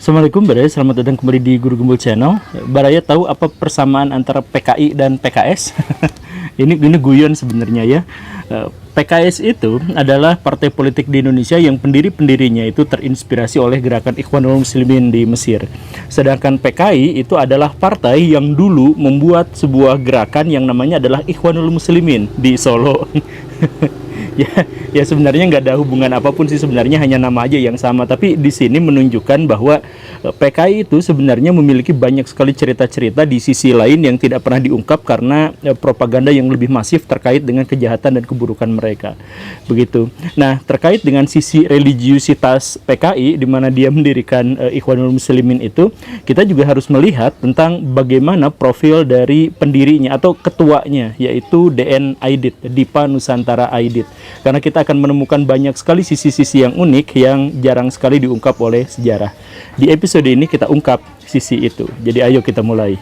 Assalamualaikum Baraya, selamat datang kembali di Guru Gembul Channel. Baraya tahu apa persamaan antara PKI dan PKS? ini guyon sebenarnya ya. PKS itu adalah partai politik di Indonesia yang pendiri-pendirinya itu terinspirasi oleh gerakan Ikhwanul Muslimin di Mesir. Sedangkan PKI itu adalah partai yang dulu membuat sebuah gerakan yang namanya adalah Ikhwanul Muslimin di Solo. ya sebenarnya nggak ada hubungan apapun sih, sebenarnya hanya nama aja yang sama, tapi di sini menunjukkan bahwa PKI itu sebenarnya memiliki banyak sekali cerita-cerita di sisi lain yang tidak pernah diungkap karena propaganda yang lebih masif terkait dengan kejahatan dan keburukan mereka. Begitu. Nah, terkait dengan sisi religiusitas PKI di mana dia mendirikan Ikhwanul Muslimin itu, kita juga harus melihat tentang bagaimana profil dari pendirinya atau ketuanya, yaitu DN Aidit, Dipa Nusantara Aidit. Karena kita akan menemukan banyak sekali sisi-sisi yang unik yang jarang sekali diungkap oleh sejarah. Di episode ini kita ungkap sisi itu. Jadi ayo kita mulai.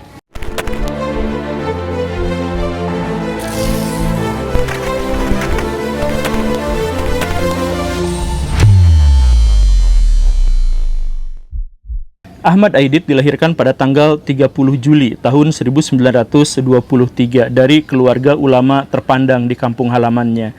Ahmad Aidit dilahirkan pada tanggal 30 Juli tahun 1923 dari keluarga ulama terpandang di kampung halamannya.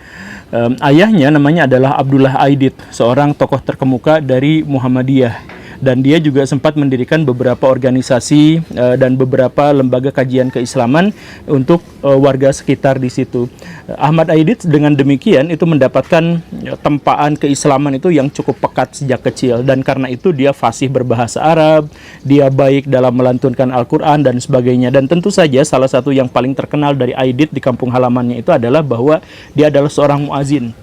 Ayahnya namanya adalah Abdullah Aidit, seorang tokoh terkemuka dari Muhammadiyah. Dan dia juga sempat mendirikan beberapa organisasi dan beberapa lembaga kajian keislaman untuk warga sekitar di situ. Ahmad Aidit dengan demikian itu mendapatkan tempaan keislaman itu yang cukup pekat sejak kecil, dan karena itu dia fasih berbahasa Arab, dia baik dalam melantunkan Al-Quran dan sebagainya. Dan tentu saja salah satu yang paling terkenal dari Aidit di kampung halamannya itu adalah bahwa dia adalah seorang muazin.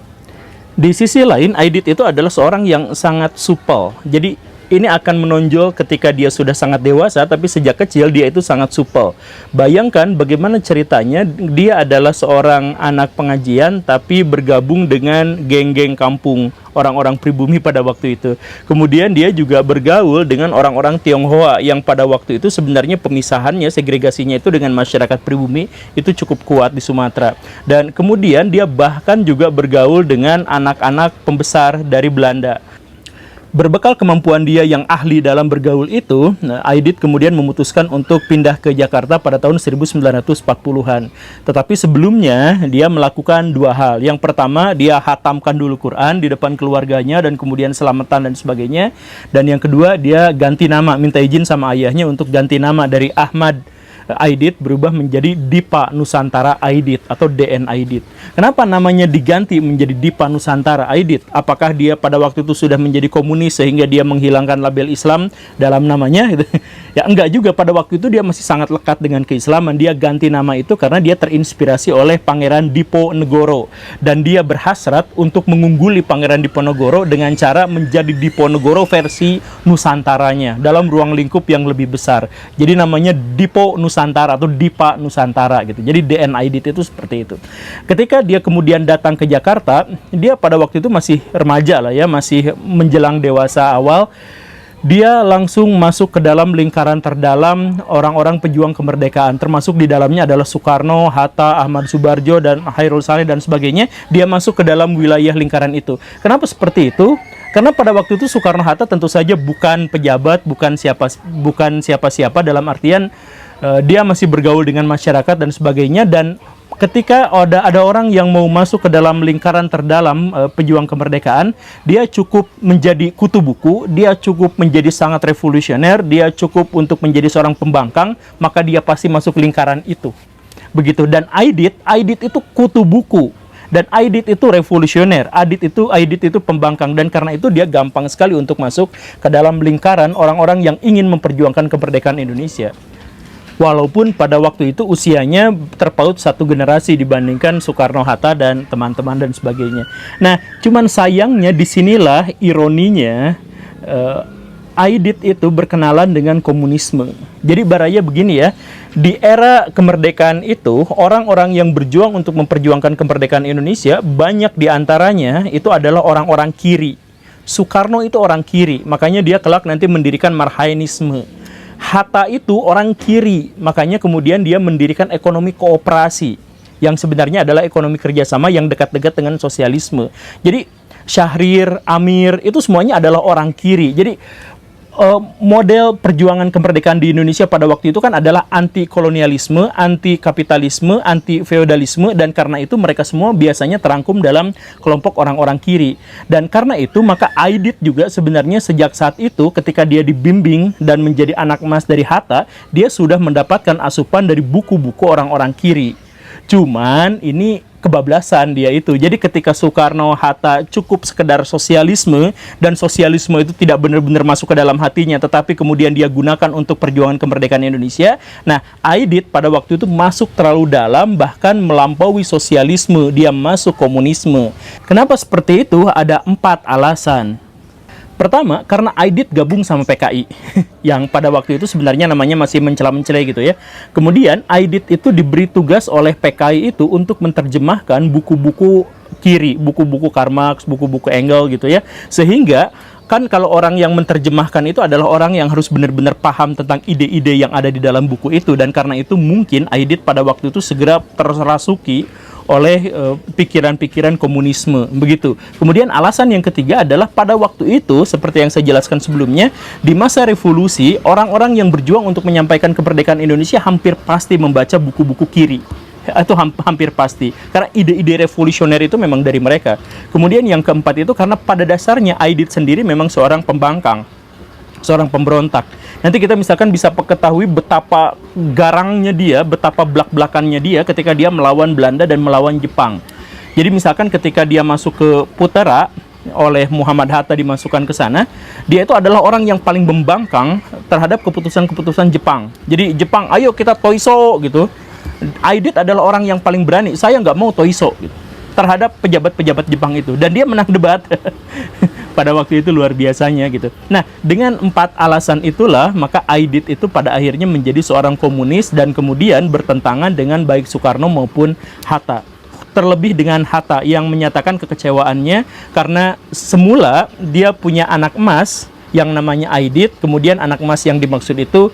Di sisi lain, Aidit itu adalah seorang yang sangat supel. Jadi ini akan menonjol ketika dia sudah sangat dewasa, tapi sejak kecil dia itu sangat supel. Bayangkan bagaimana ceritanya, dia adalah seorang anak pengajian tapi bergabung dengan geng-geng kampung, orang-orang pribumi pada waktu itu. Kemudian dia juga bergaul dengan orang-orang Tionghoa yang pada waktu itu sebenarnya pemisahannya, segregasinya itu dengan masyarakat pribumi itu cukup kuat di Sumatera. Dan kemudian dia bahkan juga bergaul dengan anak-anak pembesar dari Belanda. Berbekal kemampuan dia yang ahli dalam bergaul itu, Aidit kemudian memutuskan untuk pindah ke Jakarta pada tahun 1940-an. Tetapi sebelumnya dia melakukan dua hal. Yang pertama, dia hatamkan dulu Quran di depan keluarganya dan kemudian selamatan dan sebagainya. Dan yang kedua, dia ganti nama, minta izin sama ayahnya untuk ganti nama dari Ahmad Aidit berubah menjadi Dipa Nusantara Aidit atau DN Aidit. Kenapa namanya diganti menjadi Dipa Nusantara Aidit? Apakah dia pada waktu itu sudah menjadi komunis sehingga dia menghilangkan label Islam dalam namanya? Ya enggak juga, pada waktu itu dia masih sangat lekat dengan keislaman. Dia ganti nama itu karena dia terinspirasi oleh Pangeran Diponegoro, dan dia berhasrat untuk mengungguli Pangeran Diponegoro dengan cara menjadi Diponegoro versi Nusantaranya dalam ruang lingkup yang lebih besar. Jadi namanya Dipo Nusantara atau Dipa Nusantara gitu. Jadi DN Aidit itu seperti itu. Ketika dia kemudian datang ke Jakarta, dia pada waktu itu masih remaja lah ya, masih menjelang dewasa awal. Dia langsung masuk ke dalam lingkaran terdalam orang-orang pejuang kemerdekaan, termasuk di dalamnya adalah Soekarno, Hatta, Ahmad Subarjo, dan Hairul Saleh dan sebagainya. Dia masuk ke dalam wilayah lingkaran itu. Kenapa seperti itu? Karena pada waktu itu Soekarno-Hatta tentu saja bukan pejabat, bukan siapa-siapa dalam artian dia masih bergaul dengan masyarakat dan sebagainya. Dan ketika ada orang yang mau masuk ke dalam lingkaran terdalam pejuang kemerdekaan, dia cukup menjadi kutu buku, dia cukup menjadi sangat revolusioner, dia cukup untuk menjadi seorang pembangkang, maka dia pasti masuk lingkaran itu. Begitu. Dan Aidit itu kutu buku. Dan Aidit itu revolusioner, Aidit itu pembangkang, dan karena itu dia gampang sekali untuk masuk ke dalam lingkaran orang-orang yang ingin memperjuangkan kemerdekaan Indonesia. Walaupun pada waktu itu usianya terpaut satu generasi dibandingkan Soekarno-Hatta dan teman-teman dan sebagainya. Nah, cuman sayangnya disinilah ironinya, Aidit itu berkenalan dengan komunisme. Jadi Baraya begini ya, di era kemerdekaan itu orang-orang yang berjuang untuk memperjuangkan kemerdekaan Indonesia banyak diantaranya itu adalah orang-orang kiri. Soekarno itu orang kiri, makanya dia kelak nanti mendirikan Marhainisme. Hatta itu orang kiri, makanya kemudian dia mendirikan ekonomi kooperasi yang sebenarnya adalah ekonomi kerjasama yang dekat-dekat dengan sosialisme. Jadi Syahrir, Amir itu semuanya adalah orang kiri. Jadi model perjuangan kemerdekaan di Indonesia pada waktu itu kan adalah anti kolonialisme, anti kapitalisme, anti feodalisme, dan karena itu mereka semua biasanya terangkum dalam kelompok orang-orang kiri. Dan karena itu maka Aidit juga sebenarnya sejak saat itu ketika dia dibimbing dan menjadi anak emas dari Hatta, dia sudah mendapatkan asupan dari buku-buku orang-orang kiri. Cuman ini kebablasan dia itu. Jadi ketika Soekarno, Hatta cukup sekedar sosialisme, dan sosialisme itu tidak benar-benar masuk ke dalam hatinya, tetapi kemudian dia gunakan untuk perjuangan kemerdekaan Indonesia. Nah, Aidit pada waktu itu masuk terlalu dalam, bahkan melampaui sosialisme, dia masuk komunisme. Kenapa seperti itu? Ada 4 alasan. Pertama, karena Aidit gabung sama PKI yang pada waktu itu sebenarnya namanya masih mencela-mencela gitu ya. Kemudian Aidit itu diberi tugas oleh PKI itu untuk menerjemahkan buku-buku kiri, buku-buku Karl Marx, buku-buku Engels gitu ya. Sehingga kan kalau orang yang menerjemahkan itu adalah orang yang harus benar-benar paham tentang ide-ide yang ada di dalam buku itu, dan karena itu mungkin Aidit pada waktu itu segera terrasuki oleh pikiran-pikiran komunisme begitu. Kemudian alasan yang ketiga adalah pada waktu itu seperti yang saya jelaskan sebelumnya, di masa revolusi orang-orang yang berjuang untuk menyampaikan kemerdekaan Indonesia hampir pasti membaca buku-buku kiri. Itu hampir pasti karena ide-ide revolusioner itu memang dari mereka. Kemudian yang keempat itu karena pada dasarnya Aidit sendiri memang seorang pembangkang, seorang pemberontak. Nanti kita misalkan bisa ketahui betapa garangnya dia, betapa belak-belakannya dia ketika dia melawan Belanda dan melawan Jepang. Jadi misalkan ketika dia masuk ke Putera, oleh Muhammad Hatta dimasukkan ke sana, dia itu adalah orang yang paling membangkang terhadap keputusan-keputusan Jepang. Jadi Jepang, ayo kita toiso gitu. Aidit adalah orang yang paling berani, saya nggak mau toiso gitu, terhadap pejabat-pejabat Jepang itu. Dan dia menang debat. Pada waktu itu luar biasanya gitu. Nah, dengan 4 alasan itulah maka Aidit itu pada akhirnya menjadi seorang komunis dan kemudian bertentangan dengan baik Soekarno maupun Hatta. Terlebih dengan Hatta yang menyatakan kekecewaannya karena semula dia punya anak emas yang namanya Aidit, kemudian anak emas yang dimaksud itu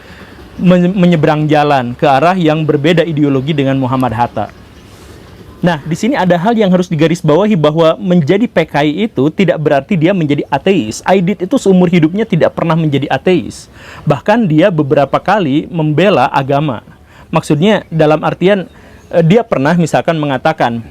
menyeberang jalan ke arah yang berbeda ideologi dengan Muhammad Hatta. Nah, di sini ada hal yang harus digarisbawahi bahwa menjadi PKI itu tidak berarti dia menjadi ateis. Aidit itu seumur hidupnya tidak pernah menjadi ateis. Bahkan dia beberapa kali membela agama. Maksudnya dalam artian dia pernah misalkan mengatakan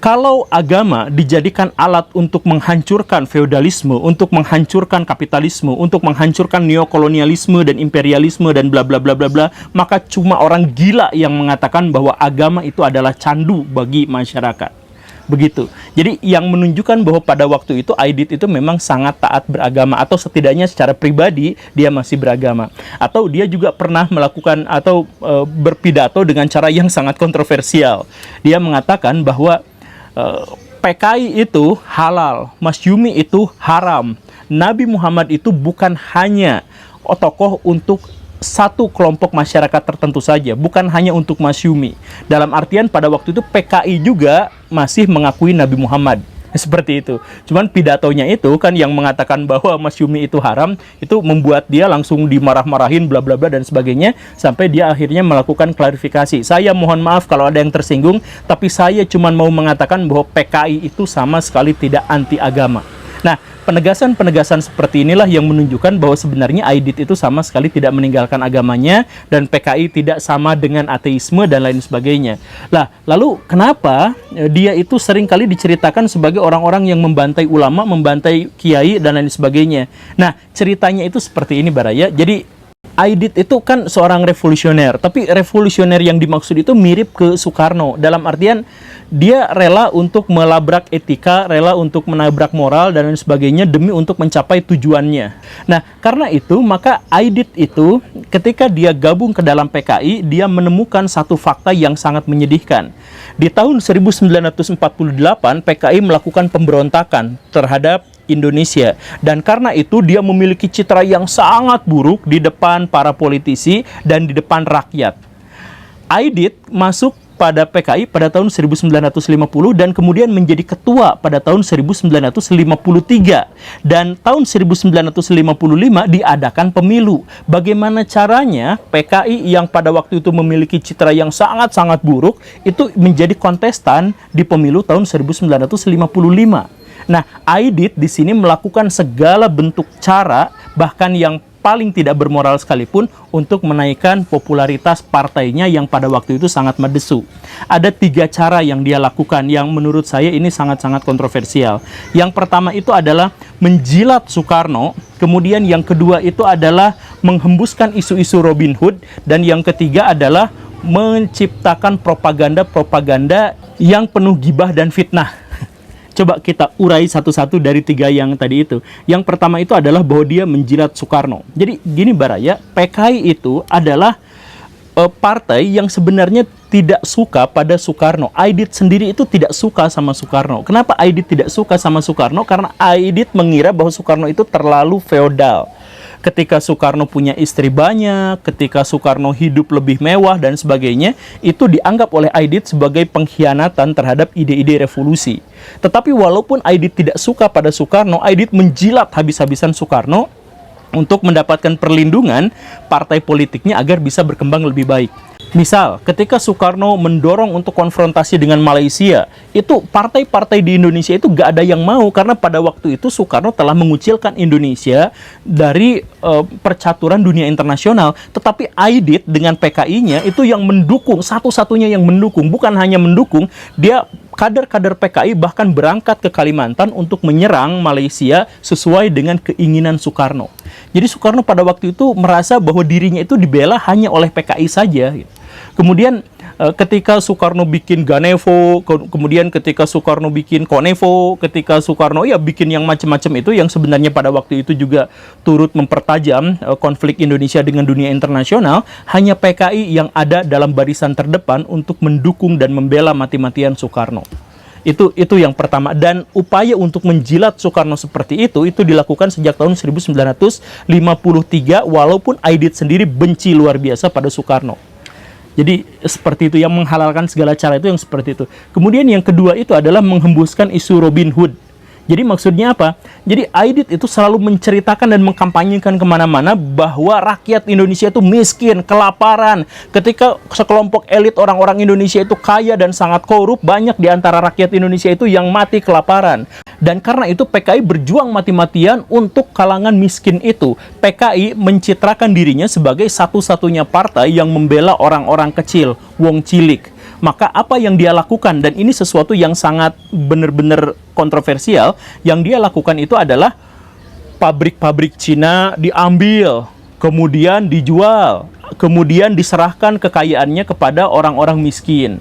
kalau agama dijadikan alat untuk menghancurkan feodalisme, untuk menghancurkan kapitalisme, untuk menghancurkan neokolonialisme dan imperialisme dan bla bla bla bla bla, maka cuma orang gila yang mengatakan bahwa agama itu adalah candu bagi masyarakat. Begitu. Jadi yang menunjukkan bahwa pada waktu itu Aidit itu memang sangat taat beragama, atau setidaknya secara pribadi dia masih beragama. Atau dia juga pernah melakukan atau berpidato dengan cara yang sangat kontroversial. Dia mengatakan bahwa PKI itu halal, Masyumi itu haram. Nabi Muhammad itu bukan hanya tokoh untuk satu kelompok masyarakat tertentu saja, bukan hanya untuk Masyumi. Dalam artian pada waktu itu PKI juga masih mengakui Nabi Muhammad. Seperti itu. Cuman pidatonya itu kan yang mengatakan bahwa Masyumi itu haram, itu membuat dia langsung dimarah-marahin bla bla bla dan sebagainya, sampai dia akhirnya melakukan klarifikasi. Saya mohon maaf kalau ada yang tersinggung, tapi saya cuma mau mengatakan bahwa PKI itu sama sekali tidak anti agama. Nah, penegasan-penegasan seperti inilah yang menunjukkan bahwa sebenarnya Aidit itu sama sekali tidak meninggalkan agamanya, dan PKI tidak sama dengan ateisme dan lain sebagainya. Lah, lalu kenapa dia itu seringkali diceritakan sebagai orang-orang yang membantai ulama, membantai kiai dan lain sebagainya? Nah, ceritanya itu seperti ini, Baraya. Jadi Aidit itu kan seorang revolusioner, tapi revolusioner yang dimaksud itu mirip ke Soekarno, dalam artian dia rela untuk melabrak etika, rela untuk menabrak moral dan lain sebagainya demi untuk mencapai tujuannya. Nah, karena itu maka Aidit itu ketika dia gabung ke dalam PKI, dia menemukan satu fakta yang sangat menyedihkan. Di tahun 1948 PKI melakukan pemberontakan terhadap Indonesia, dan karena itu dia memiliki citra yang sangat buruk di depan para politisi dan di depan rakyat. Aidit masuk pada PKI pada tahun 1950 dan kemudian menjadi ketua pada tahun 1953, dan tahun 1955 diadakan pemilu. Bagaimana caranya PKI yang pada waktu itu memiliki citra yang sangat-sangat buruk itu menjadi kontestan di pemilu tahun 1955. Nah, Aidit di sini melakukan segala bentuk cara, bahkan yang paling tidak bermoral sekalipun, untuk menaikkan popularitas partainya yang pada waktu itu sangat mendesu. Ada 3 cara yang dia lakukan yang menurut saya ini sangat-sangat kontroversial. Yang pertama itu adalah menjilat Soekarno, kemudian yang kedua itu adalah menghembuskan isu-isu Robin Hood, dan yang ketiga adalah menciptakan propaganda-propaganda yang penuh gibah dan fitnah. Coba kita urai satu-satu dari 3 yang tadi itu. Yang pertama itu adalah bahwa dia menjilat Soekarno. Jadi gini Baraya, PKI itu adalah partai yang sebenarnya tidak suka pada Soekarno. Aidit sendiri itu tidak suka sama Soekarno. Kenapa Aidit tidak suka sama Soekarno? Karena Aidit mengira bahwa Soekarno itu terlalu feodal. Ketika Soekarno punya istri banyak, ketika Soekarno hidup lebih mewah dan sebagainya, itu dianggap oleh Aidit sebagai pengkhianatan terhadap ide-ide revolusi. Tetapi walaupun Aidit tidak suka pada Soekarno, Aidit menjilat habis-habisan Soekarno untuk mendapatkan perlindungan partai politiknya agar bisa berkembang lebih baik. Misal, ketika Soekarno mendorong untuk konfrontasi dengan Malaysia, itu partai-partai di Indonesia itu gak ada yang mau, karena pada waktu itu Soekarno telah mengucilkan Indonesia dari percaturan dunia internasional. Tetapi Aidit dengan PKI-nya itu yang mendukung, satu-satunya yang mendukung, bukan hanya mendukung, dia kader-kader PKI bahkan berangkat ke Kalimantan untuk menyerang Malaysia sesuai dengan keinginan Soekarno. Jadi Soekarno pada waktu itu merasa bahwa dirinya itu dibela hanya oleh PKI saja. Kemudian ketika Soekarno bikin Ganevo, kemudian ketika Soekarno bikin Konevo, ketika Soekarno ya bikin yang macam-macam itu, yang sebenarnya pada waktu itu juga turut mempertajam konflik Indonesia dengan dunia internasional, hanya PKI yang ada dalam barisan terdepan untuk mendukung dan membela mati-matian Soekarno. Itu yang pertama. Dan upaya untuk menjilat Soekarno seperti itu dilakukan sejak tahun 1953, walaupun Aidit sendiri benci luar biasa pada Soekarno. Jadi seperti itu, yang menghalalkan segala cara itu yang seperti itu. Kemudian yang kedua itu adalah menghembuskan isu Robin Hood. Jadi maksudnya apa? Jadi Aidit itu selalu menceritakan dan mengkampanyekan kemana-mana bahwa rakyat Indonesia itu miskin, kelaparan. Ketika sekelompok elit orang-orang Indonesia itu kaya dan sangat korup, banyak di antara rakyat Indonesia itu yang mati kelaparan. Dan karena itu PKI berjuang mati-matian untuk kalangan miskin itu. PKI mencitrakan dirinya sebagai satu-satunya partai yang membela orang-orang kecil, wong cilik. Maka apa yang dia lakukan, dan ini sesuatu yang sangat benar-benar kontroversial, yang dia lakukan itu adalah pabrik-pabrik Cina diambil, kemudian dijual, kemudian diserahkan kekayaannya kepada orang-orang miskin.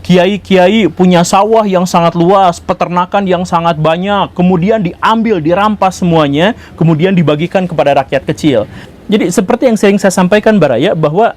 Kiai-kiai punya sawah yang sangat luas, peternakan yang sangat banyak, kemudian diambil, dirampas semuanya, kemudian dibagikan kepada rakyat kecil. Jadi seperti yang sering saya sampaikan Baraya, bahwa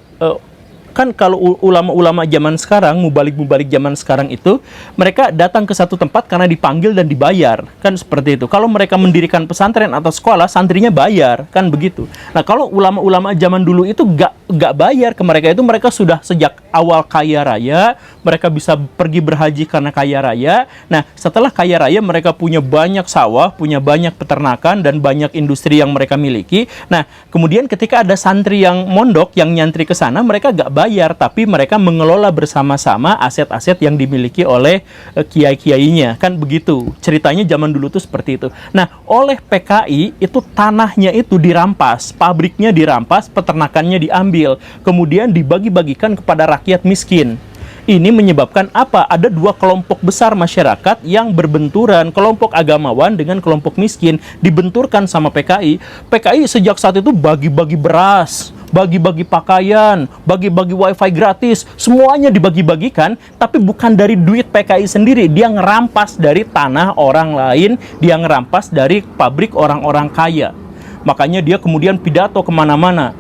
kan kalau ulama-ulama zaman sekarang, mubalik-mubalik zaman sekarang itu, mereka datang ke satu tempat karena dipanggil dan dibayar, kan seperti itu. Kalau mereka mendirikan pesantren atau sekolah, santrinya bayar, kan begitu. Nah, kalau ulama-ulama zaman dulu itu gak bayar ke mereka, itu mereka sudah sejak awal kaya raya, mereka bisa pergi berhaji karena kaya raya. Nah, setelah kaya raya, mereka punya banyak sawah, punya banyak peternakan, dan banyak industri yang mereka miliki. Nah, kemudian ketika ada santri yang mondok, yang nyantri ke sana, mereka gak bayar, tapi mereka mengelola bersama-sama aset-aset yang dimiliki oleh kiai-kiainya, kan begitu ceritanya zaman dulu tuh seperti itu. Nah, oleh PKI itu tanahnya itu dirampas, pabriknya dirampas, peternakannya diambil, kemudian dibagi-bagikan kepada rakyat miskin. Ini menyebabkan apa? Ada 2 kelompok besar masyarakat yang berbenturan, kelompok agamawan dengan kelompok miskin, dibenturkan sama PKI. PKI sejak saat itu bagi-bagi beras, bagi-bagi pakaian, bagi-bagi wifi gratis, semuanya dibagi-bagikan, tapi bukan dari duit PKI sendiri. Dia ngerampas dari tanah orang lain, dia ngerampas dari pabrik orang-orang kaya. Makanya dia kemudian pidato kemana-mana.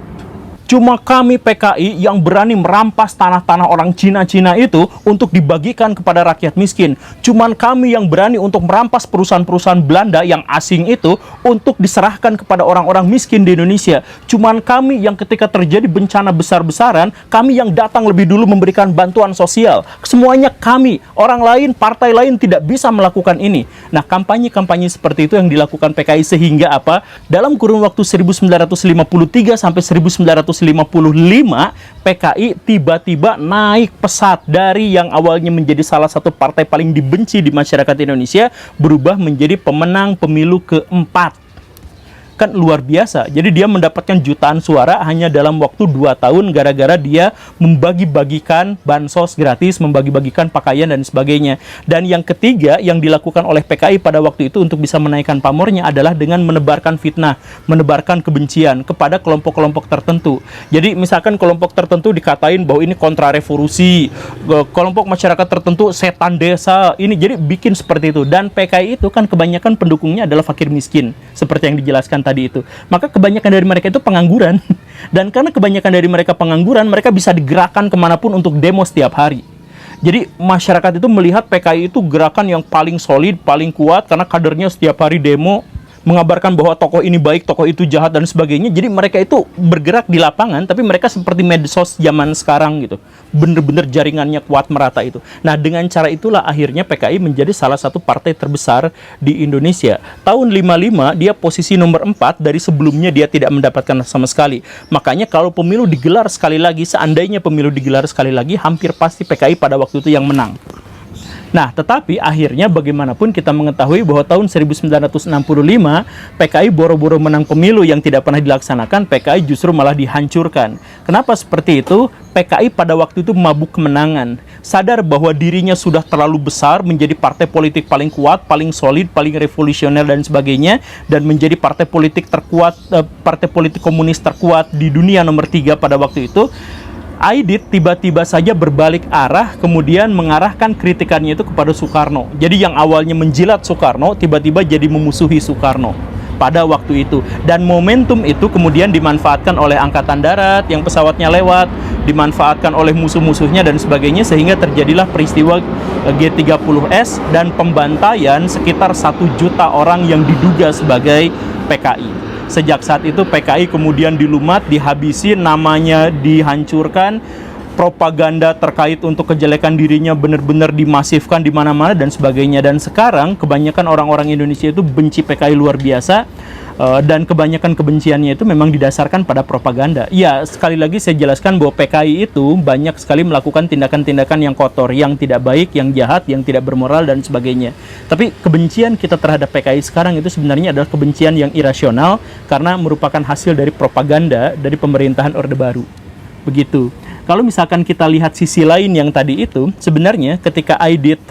Cuma kami PKI yang berani merampas tanah-tanah orang Cina-Cina itu untuk dibagikan kepada rakyat miskin. Cuman kami yang berani untuk merampas perusahaan-perusahaan Belanda yang asing itu untuk diserahkan kepada orang-orang miskin di Indonesia. Cuman kami yang ketika terjadi bencana besar-besaran, kami yang datang lebih dulu memberikan bantuan sosial. Semuanya kami, orang lain, partai lain tidak bisa melakukan ini. Nah, kampanye-kampanye seperti itu yang dilakukan PKI sehingga apa? Dalam kurun waktu 1953 sampai 1958 PKI tiba-tiba naik pesat dari yang awalnya menjadi salah satu partai paling dibenci di masyarakat Indonesia, berubah menjadi pemenang pemilu keempat. Kan luar biasa. Jadi dia mendapatkan jutaan suara hanya dalam waktu 2 tahun gara-gara dia membagi-bagikan bansos gratis, membagi-bagikan pakaian dan sebagainya. Dan yang ketiga yang dilakukan oleh PKI pada waktu itu untuk bisa menaikkan pamornya adalah dengan menebarkan fitnah, menebarkan kebencian kepada kelompok-kelompok tertentu. Jadi misalkan kelompok tertentu dikatain bahwa ini kontra revolusi, kelompok masyarakat tertentu setan desa, ini jadi bikin seperti itu. Dan PKI itu kan kebanyakan pendukungnya adalah fakir miskin, seperti yang dijelaskan tadi itu. Maka kebanyakan dari mereka itu pengangguran. Dan karena kebanyakan dari mereka pengangguran, mereka bisa digerakkan kemanapun untuk demo setiap hari. Jadi masyarakat itu melihat PKI itu gerakan yang paling solid, paling kuat, karena kadernya setiap hari demo, mengabarkan bahwa tokoh ini baik, tokoh itu jahat, dan sebagainya. Jadi mereka itu bergerak di lapangan, tapi mereka seperti medsos zaman sekarang gitu. Bener-bener jaringannya kuat merata itu. Nah, dengan cara itulah akhirnya PKI menjadi salah satu partai terbesar di Indonesia. Tahun 55 dia posisi nomor 4, dari sebelumnya dia tidak mendapatkan sama sekali. Makanya kalau pemilu digelar sekali lagi, seandainya pemilu digelar sekali lagi, hampir pasti PKI pada waktu itu yang menang. Nah, tetapi akhirnya bagaimanapun kita mengetahui bahwa tahun 1965 PKI boro-boro menang pemilu yang tidak pernah dilaksanakan, PKI justru malah dihancurkan. Kenapa seperti itu? PKI pada waktu itu mabuk kemenangan, sadar bahwa dirinya sudah terlalu besar, menjadi partai politik paling kuat, paling solid, paling revolusioner dan sebagainya, dan menjadi partai politik terkuat, partai politik komunis terkuat di dunia nomor 3 pada waktu itu. Aidit tiba-tiba saja berbalik arah, kemudian mengarahkan kritikannya itu kepada Soekarno. Jadi yang awalnya menjilat Soekarno, tiba-tiba jadi memusuhi Soekarno pada waktu itu. Dan momentum itu kemudian dimanfaatkan oleh Angkatan Darat yang pesawatnya lewat, dimanfaatkan oleh musuh-musuhnya dan sebagainya, sehingga terjadilah peristiwa G30S dan pembantaian sekitar 1 juta orang yang diduga sebagai PKI. Sejak saat itu PKI kemudian dilumat, dihabisi, namanya dihancurkan, propaganda terkait untuk kejelekan dirinya benar-benar dimasifkan di mana-mana dan sebagainya. Dan sekarang kebanyakan orang-orang Indonesia itu benci PKI luar biasa, dan kebanyakan kebenciannya itu memang didasarkan pada propaganda. Ya, sekali lagi saya jelaskan bahwa PKI itu banyak sekali melakukan tindakan-tindakan yang kotor, yang tidak baik, yang jahat, yang tidak bermoral dan sebagainya. Tapi kebencian kita terhadap PKI sekarang itu sebenarnya adalah kebencian yang irasional karena merupakan hasil dari propaganda dari pemerintahan Orde Baru. Begitu. Kalau misalkan kita lihat sisi lain yang tadi itu, sebenarnya ketika Aidit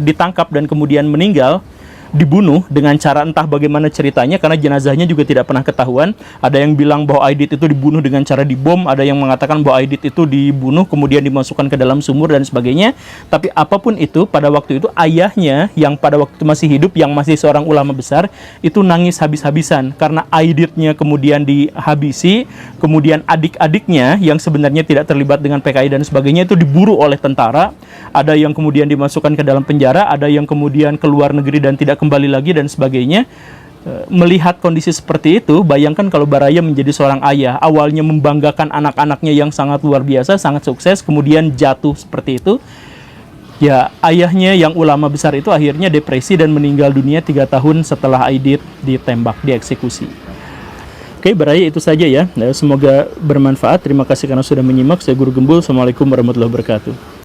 ditangkap dan kemudian meninggal, dibunuh dengan cara entah bagaimana ceritanya, karena jenazahnya juga tidak pernah ketahuan. Ada yang bilang bahwa Aidit itu dibunuh dengan cara dibom, ada yang mengatakan bahwa Aidit itu dibunuh kemudian dimasukkan ke dalam sumur dan sebagainya. Tapi apapun itu, pada waktu itu ayahnya yang pada waktu itu masih hidup, yang masih seorang ulama besar, itu nangis habis-habisan karena Aiditnya kemudian dihabisi, kemudian adik-adiknya yang sebenarnya tidak terlibat dengan PKI dan sebagainya itu diburu oleh tentara. Ada yang kemudian dimasukkan ke dalam penjara, ada yang kemudian ke luar negeri dan tidak kembali lagi dan sebagainya. Melihat kondisi seperti itu, bayangkan kalau Baraya menjadi seorang ayah, awalnya membanggakan anak-anaknya yang sangat luar biasa, sangat sukses, kemudian jatuh seperti itu. Ya, ayahnya yang ulama besar itu akhirnya depresi dan meninggal dunia 3 tahun setelah Aidit ditembak, dieksekusi. Oke, Baraya itu saja ya. Semoga bermanfaat. Terima kasih karena sudah menyimak. Saya Guru Gembul. Assalamualaikum warahmatullahi wabarakatuh.